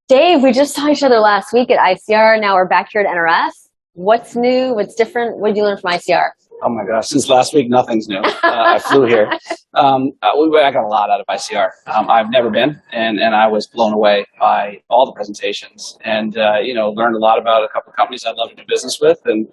Dave, we just saw each other last week at ICR. Now we're back here at NRF. What's new? What's different? What did you learn from ICR? Oh my gosh, since last week, nothing's new. I flew here. I got a lot out of ICR. I've never been, and I was blown away by all the presentations and, learned a lot about a couple of companies I'd love to do business with. And,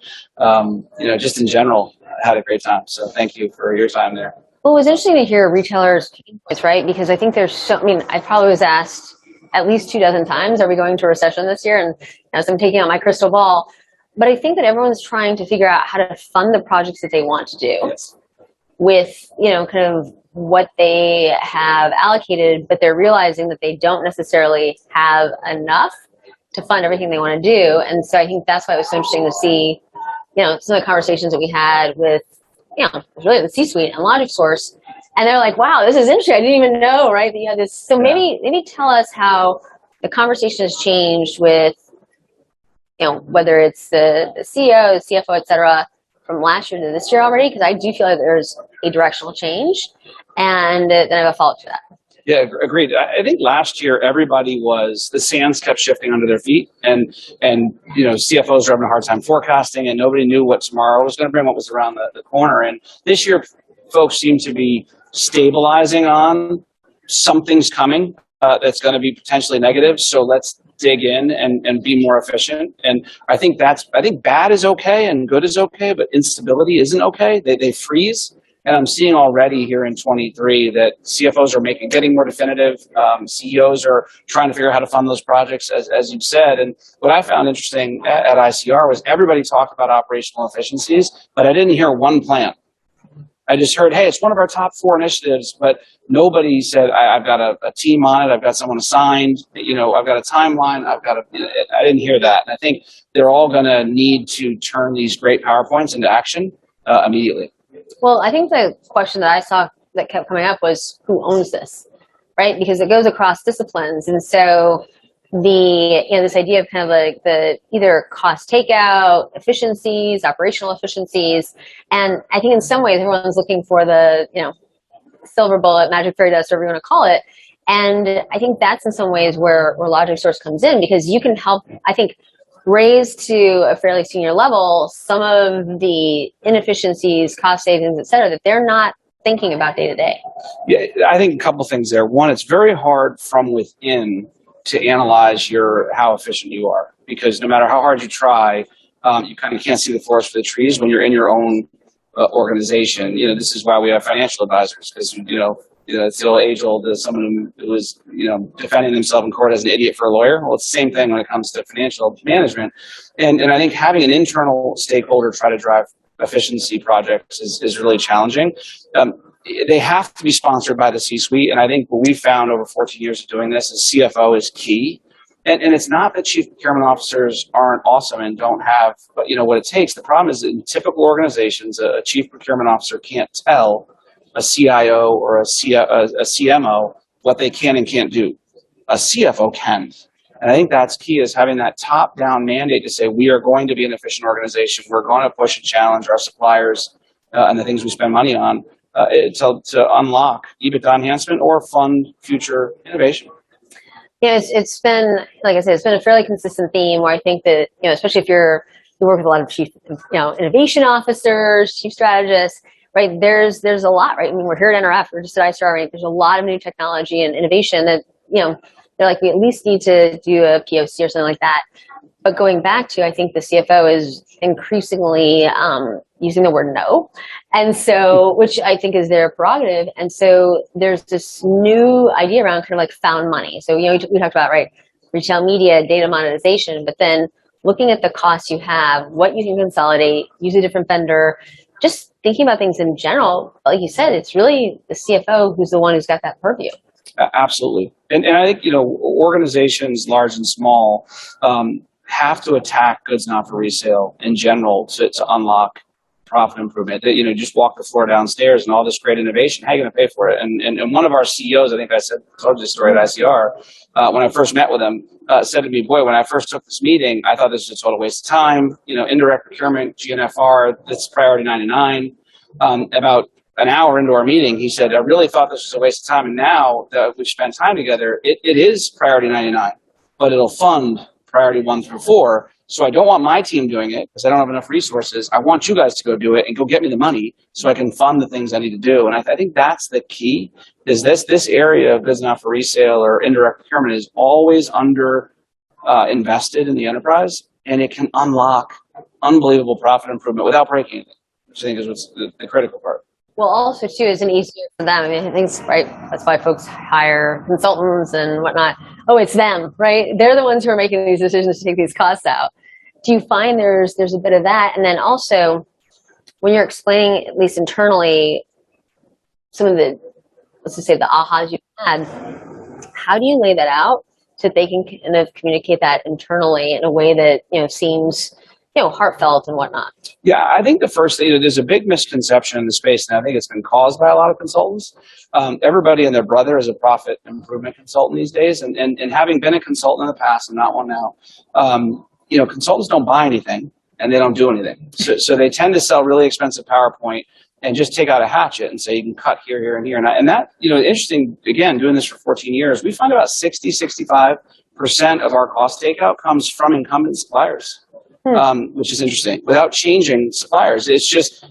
just in general, I had a great time. So thank you for your time there. Well, it was interesting to hear retailers' voice, right? Because I think I probably was asked at least 24 times, are we going to a recession this year? And as I'm taking out my crystal ball, but I think that everyone's trying to figure out how to fund the projects that they want to do. Yes. With, kind of what they have allocated, but they're realizing that they don't necessarily have enough to fund everything they want to do. And so I think that's why it was so interesting to see, some of the conversations that we had with, really the C-suite and LogicSource. And they're like, wow, this is interesting. I didn't even know, right, that you had this. So maybe tell us how the conversation has changed with, whether it's the CEO, the CFO, et cetera, from last year to this year already, because I do feel like there's a directional change. And then I have a follow-up to that. Yeah, agreed. I think last year the sands kept shifting under their feet, and CFOs were having a hard time forecasting, and nobody knew what tomorrow was going to bring, what was around the corner. And this year, folks seem to be stabilizing on something's coming that's going to be potentially negative. So let's dig in and be more efficient. And I think bad is okay and good is okay, but instability isn't okay. They freeze. And I'm seeing already here in 23 that CFOs are getting more definitive. CEOs are trying to figure out how to fund those projects, as you've said. And what I found interesting at ICR was everybody talked about operational efficiencies, but I didn't hear one plan. I just heard, hey, it's one of our top 4 initiatives, but nobody said, I've got a team on it, I've got someone assigned, I've got a timeline, I didn't hear that. And I think they're all going to need to turn these great PowerPoints into action immediately. Well, I think the question that I saw that kept coming up was who owns this, right? Because it goes across disciplines. And so this idea of kind of like the either cost takeout, efficiencies, operational efficiencies. And I think in some ways everyone's looking for the, silver bullet, magic fairy dust, whatever you want to call it. And I think that's in some ways where LogicSource comes in, because you can help, I think, raise to a fairly senior level some of the inefficiencies, cost savings, et cetera, that they're not thinking about day to day. Yeah, I think a couple things there. One, it's very hard from within to analyze how efficient you are, because no matter how hard you try, you kind of can't see the forest for the trees when you're in your own organization. This is why we have financial advisors, because it's the age-old someone who was defending himself in court as an idiot for a lawyer. Well, it's the same thing when it comes to financial management, and I think having an internal stakeholder try to drive efficiency projects is really challenging. They have to be sponsored by the C-suite, and I think what we found over 14 years of doing this is CFO is key. And it's not that chief procurement officers aren't awesome and don't have what it takes. The problem is that in typical organizations, a chief procurement officer can't tell a CIO or a CMO what they can and can't do. A CFO can. And I think that's key, is having that top-down mandate to say, we are going to be an efficient organization. We're going to push and challenge our suppliers and the things we spend money on to unlock EBITDA enhancement or fund future innovation. Yeah, it's been, like I said, it's been a fairly consistent theme where I think that, especially if you work with a lot of chief, innovation officers, chief strategists, right? There's a lot, right? I mean, we're here at NRF, we're just at ICR, right? There's a lot of new technology and innovation that, they're like, we at least need to do a POC or something like that. But going back to, I think the CFO is increasingly using the word no. And so, which I think is their prerogative. And so there's this new idea around kind of like found money. So, we talked about, right, retail media, data monetization, but then looking at the costs you have, what you can consolidate, use a different vendor, just thinking about things in general. Like you said, it's really the CFO who's the one who's got that purview. Absolutely. And I think, organizations, large and small, have to attack goods not for resale in general to unlock profit improvement. Just walk the floor downstairs and all this great innovation, how are you going to pay for it? And one of our CEOs, I think I told you this story at ICR, when I first met with him, said to me, boy, when I first took this meeting, I thought this was a total waste of time. Indirect procurement, GNFR, that's priority 99. About an hour into our meeting, he said, I really thought this was a waste of time. And now that we've spent time together, it is priority 99. but it'll fund priority 1 through 4. So I don't want my team doing it because I don't have enough resources. I want you guys to go do it and go get me the money so I can fund the things I need to do. And I think that's the key, is this area of goods not for resale or indirect procurement is always under invested in the enterprise, and it can unlock unbelievable profit improvement without breaking it, which I think is what's the critical part. Well, also too, isn't easier for them. I mean, I think right. That's why folks hire consultants and whatnot. Oh, it's them, right? They're the ones who are making these decisions to take these costs out. Do you find there's a bit of that? And then also, when you're explaining, at least internally, some of the, let's just say the ahas you've had, how do you lay that out so that they can kind of communicate that internally in a way that, seems, heartfelt and whatnot? Yeah, I think the first thing, there's a big misconception in the space, and I think it's been caused by a lot of consultants. Everybody and their brother is a profit improvement consultant these days, and having been a consultant in the past, and not one now, consultants don't buy anything, and they don't do anything. So they tend to sell really expensive PowerPoint and just take out a hatchet and say, you can cut here, here, and here. And that, interesting, again, doing this for 14 years, we find about 65% of our cost takeout comes from incumbent suppliers. Which is interesting, without changing suppliers. It's just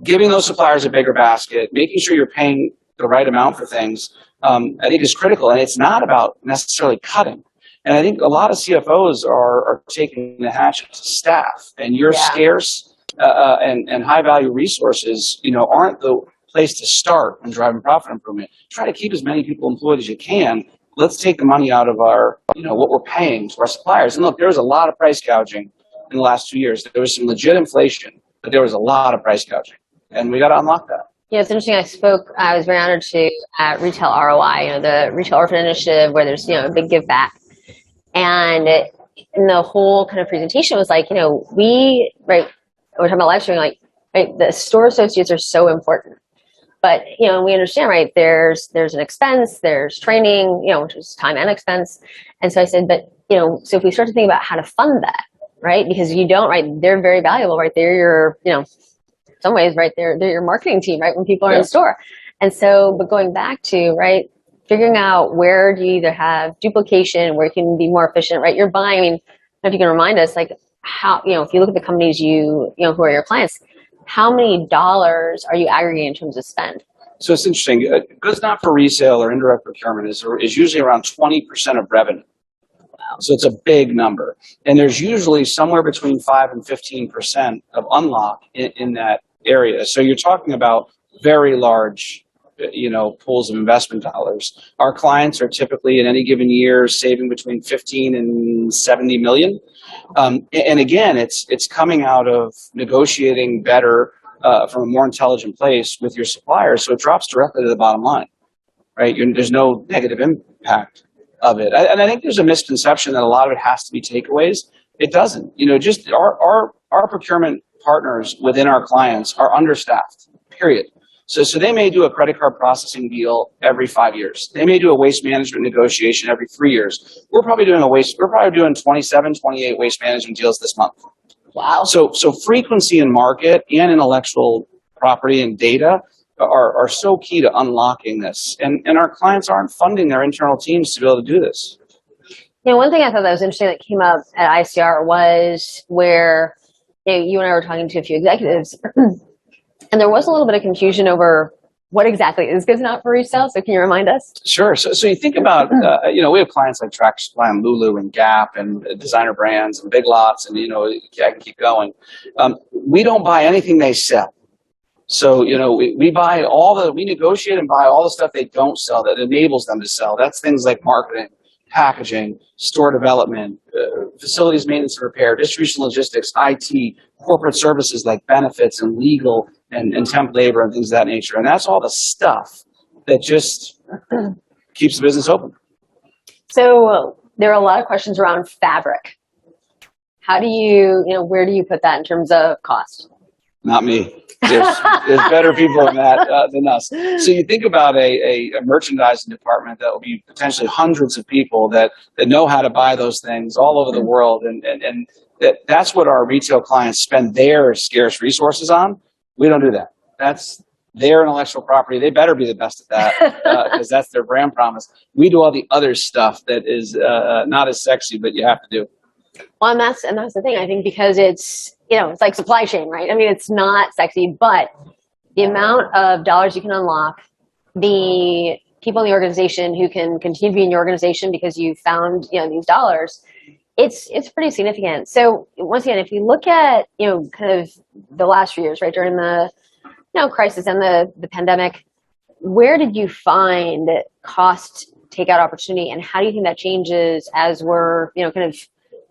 giving those suppliers a bigger basket, making sure you're paying the right amount for things, I think is critical. And it's not about necessarily cutting. And I think a lot of CFOs are taking the hatchet to staff, and your scarce and high value resources, aren't the place to start when driving profit improvement. Try to keep as many people employed as you can. Let's take the money out of our, what we're paying to our suppliers. And look, there was a lot of price gouging in the last 2 years. There was some legit inflation, but there was a lot of price gouging, and we got to unlock that. Yeah, it's interesting. I was very honored to at Retail ROI, the Retail Orphan Initiative, where there's, a big give back. And the whole kind of presentation was like, we're talking about live streaming, the store associates are so important. But, we understand, right, there's an expense, there's training, which is time and expense. And so I said, but, so if we start to think about how to fund that, right, because you don't, right, they're very valuable, right, they're your, in some ways, right, they're your marketing team, right, when people are in store. And so, but going back to, right, figuring out where do you either have duplication, where you can be more efficient, right, you're buying, I mean, if you can remind us, like, how, if you look at the companies who are your clients, how many dollars are you aggregating in terms of spend? So it's interesting. Goods not for resale or indirect procurement is usually around 20% of revenue. Wow. So it's a big number. And there's usually somewhere between 5 and 15% of unlock in that area. So you're talking about very large, pools of investment dollars. Our clients are typically in any given year saving between 15 and 70 million. And again, it's coming out of negotiating better from a more intelligent place with your suppliers, so it drops directly to the bottom line, right? There's no negative impact of it. And I think there's a misconception that a lot of it has to be takeaways. It doesn't. Just our procurement partners within our clients are understaffed, period. So they may do a credit card processing deal every 5 years. They may do a waste management negotiation every 3 years. We're probably doing 27, 28 waste management deals this month. Wow. So frequency in market and intellectual property and data are so key to unlocking this. And our clients aren't funding their internal teams to be able to do this. One thing I thought that was interesting that came up at ICR was where you and I were talking to a few executives, and there was a little bit of confusion over what exactly is goods not for resale. So can you remind us? Sure. So you think about, we have clients like Tractor Supply and Lulu and Gap and designer brands and Big Lots, and, I can keep going. We don't buy anything they sell. So, we negotiate and buy all the stuff they don't sell that enables them to sell. That's things like marketing, packaging, store development, facilities maintenance and repair, distribution logistics, IT, corporate services like benefits and legal and temp labor and things of that nature. And that's all the stuff that just keeps the business open. So there are a lot of questions around fabric. How do you, where do you put that in terms of cost? Not me. There's better people than that than us. So you think about a merchandising department that will be potentially hundreds of people that know how to buy those things all over the world, and that's what our retail clients spend their scarce resources on. We don't do that. their intellectual property. They better be the best at that because that's their brand promise. We do all the other stuff that is not as sexy, but you have to do. Well, and that's the thing. I think because it's, it's like supply chain, right? I mean, it's not sexy, but the amount of dollars you can unlock, the people in the organization who can continue to be in your organization because you found, these dollars, it's pretty significant. So once again, if you look at, kind of the last few years, right, during the, crisis and the pandemic, where did you find cost takeout opportunity, and how do you think that changes as we're, kind of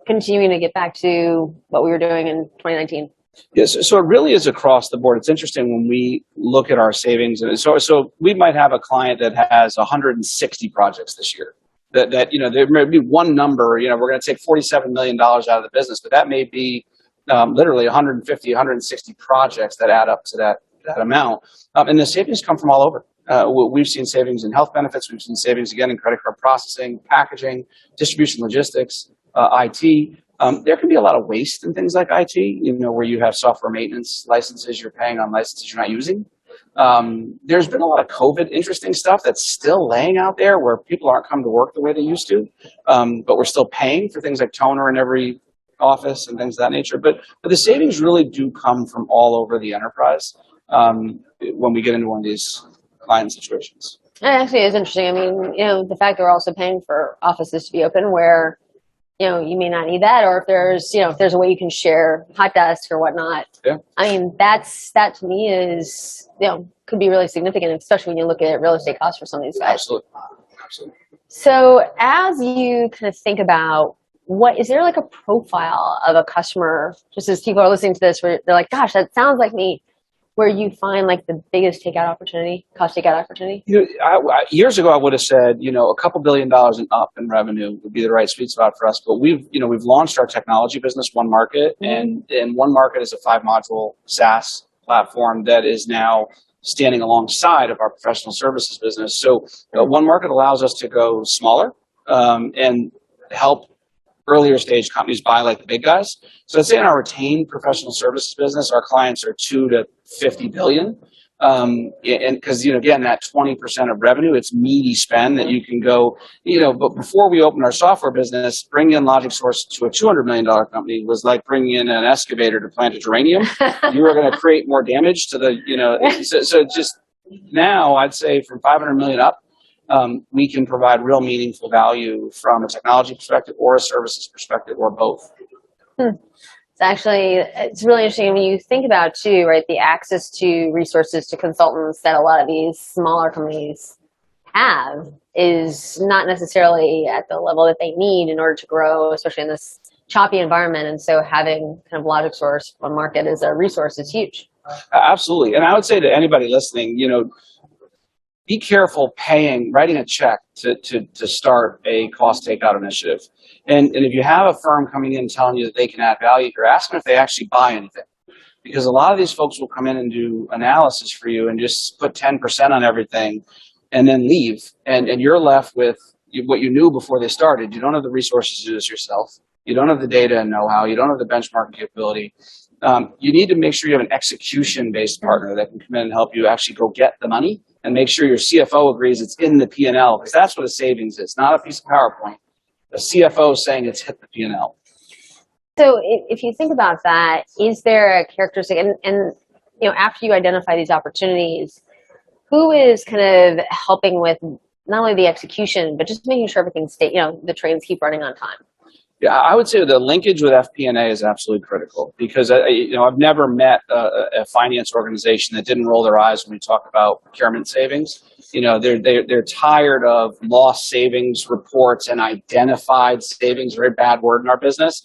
continuing to get back to what we were doing in 2019? Yes, so it really is across the board. It's interesting when we look at our savings, and so we might have a client that has 160 projects this year. That there may be one number. We're going to take $47 million out of the business, but that may be literally 150, 160 projects that add up to that amount. And the savings come from all over. We've seen savings in health benefits. We've seen savings again in credit card processing, packaging, distribution, logistics, IT. There can be a lot of waste in things like IT, where you have software maintenance licenses you're paying on licenses you're not using. There's been a lot of COVID interesting stuff that's still laying out there where people aren't coming to work the way they used to, but we're still paying for things like toner in every office and things of that nature. But the savings really do come from all over the enterprise when we get into one of these client situations. It actually is interesting. I mean, the fact that we're also paying for offices to be open where you may not need that, or if there's a way you can share hot desk or whatnot. Yeah. I mean, that to me is, could be really significant, especially when you look at real estate costs for some of these guys. Absolutely. So as you kind of think about is there like a profile of a customer, just as people are listening to this, where they're like, gosh, that sounds like me, where you find like the biggest cost takeout opportunity? Years ago, I would have said, a couple $2 billion and up in revenue would be the right sweet spot for us. But we've launched our technology business, One Market, and One Market is a 5-module SaaS platform that is now standing alongside of our professional services business. So One Market allows us to go smaller and help earlier stage companies buy like the big guys. So I'd say in our retained professional services business, our clients are 2 to 50 billion. And because, again, that 20% of revenue, it's meaty spend that you can go, but before we opened our software business, bringing in LogicSource to a $200 million company was like bringing in an excavator to plant a geranium. You were going to create more damage to the, so just now I'd say from 500 million up, we can provide real meaningful value from a technology perspective or a services perspective or both. It's really interesting when you think about too, right? The access to resources to consultants that a lot of these smaller companies have is not necessarily at the level that they need in order to grow, especially in this choppy environment. And so having kind of LogicSource One Market as a resource is huge. Absolutely. And I would say to anybody listening, be careful writing a check to start a cost takeout initiative. And if you have a firm coming in telling you that they can add value, you're asking if they actually buy anything. Because a lot of these folks will come in and do analysis for you and just put 10% on everything and then leave. And you're left with what you knew before they started. You don't have the resources to do this yourself. You don't have the data and know-how. You don't have the benchmarking capability. You need to make sure you have an execution-based partner that can come in and help you actually go get the money and make sure your CFO agrees it's in the P&L, because that's what a savings is, not a piece of PowerPoint. The CFO saying it's hit the P&L. So if you think about that, is there a characteristic, and after you identify these opportunities, who is kind of helping with not only the execution, but just making sure everything's the trains keep running on time? Yeah, I would say the linkage with FP&A is absolutely critical, because I've never met a finance organization that didn't roll their eyes when we talk about procurement savings. They're tired of lost savings reports and identified savings. Very bad word in our business.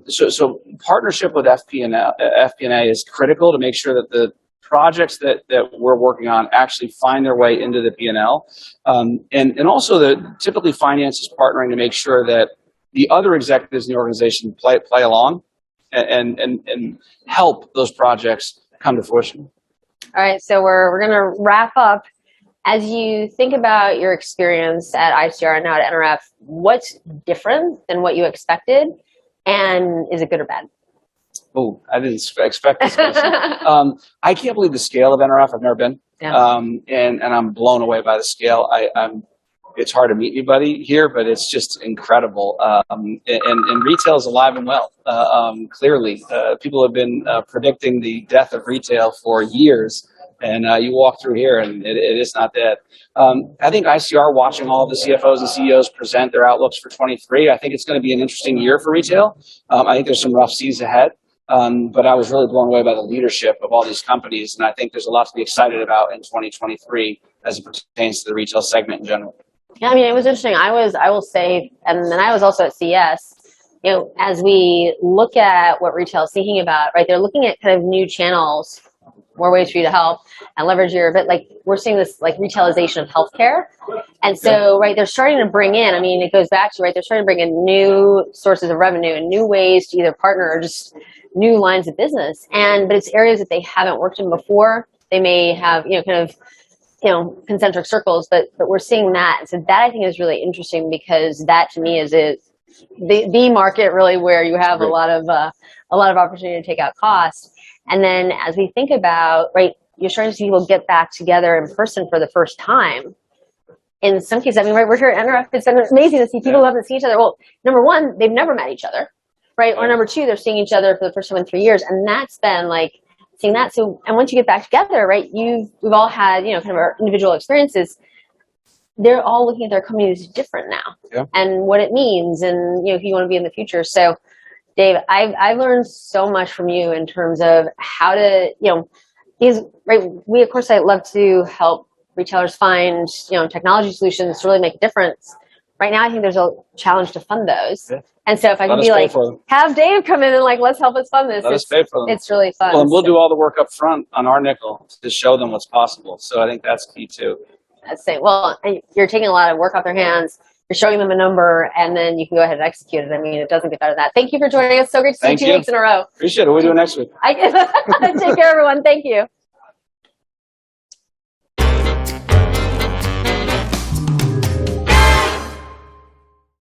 So partnership with FP&A is critical to make sure that the projects that we're working on actually find their way into the P&L, and also that typically finance is partnering to make sure that the other executives in the organization play along and help those projects come to fruition. All right, so we're going to wrap up. As you think about your experience at ICR and now at NRF, what's different than what you expected, and is it good or bad? Oh, I didn't expect this question. I can't believe the scale of NRF. I've never been. Yeah. And I'm blown away by the scale. It's hard to meet anybody here, but it's just incredible. And retail is alive and well. Clearly, people have been predicting the death of retail for years, and you walk through here, and it is not dead. I think ICR, watching all of the CFOs and CEOs present their outlooks for 23, I think it's going to be an interesting year for retail. I think there's some rough seas ahead. But I was really blown away by the leadership of all these companies, and I think there's a lot to be excited about in 2023 as it pertains to the retail segment in general. Yeah, I mean, it was interesting. I will say, and then I was also at CES, you know, as we look at what retail is thinking about, right, they're looking at kind of new channels, more ways for you to help and leverage your, but like we're seeing this like retailization of healthcare. And so, right, they're starting to bring in, I mean, it goes back to, right, they're starting to bring in new sources of revenue and new ways to either partner or just new lines of business. But it's areas that they haven't worked in before. They may have, you know, kind of, you know, concentric circles, but we're seeing that. So that I think is really interesting because that to me is the market really where you have a lot of opportunity to take out cost. And then as we think about, right, you're starting to see people get back together in person for the first time. In some cases, I mean, right, we're here at NRF. It's been amazing to see people who haven't seen each other. Well, number one, they've never met each other, right? Or number two, they're seeing each other for the first time in 3 years. And that's been like, seeing that. So, and once you get back together, right, we've all had, you know, kind of our individual experiences. They're all looking at their companies different now and what it means and, you know, who you want to be in the future. So, Dave, I've learned so much from you in terms of how to, you know, right, we at Coresight love to help retailers find, you know, technology solutions to really make a difference. Right now, I think there's a challenge to fund those. Yeah. And so if I can be like, have Dave come in and like, let's help us fund this. Let us pay for them. It's really fun. Well, and we'll do all the work up front on our nickel to show them what's possible. So I think that's key too. I'd say, well, you're taking a lot of work off their hands. You're showing them a number, and then you can go ahead and execute it. I mean, it doesn't get better than that. Thank you for joining us. So great to see you 2 weeks in a row. Appreciate it. What are we doing next week? Take care, everyone. Thank you.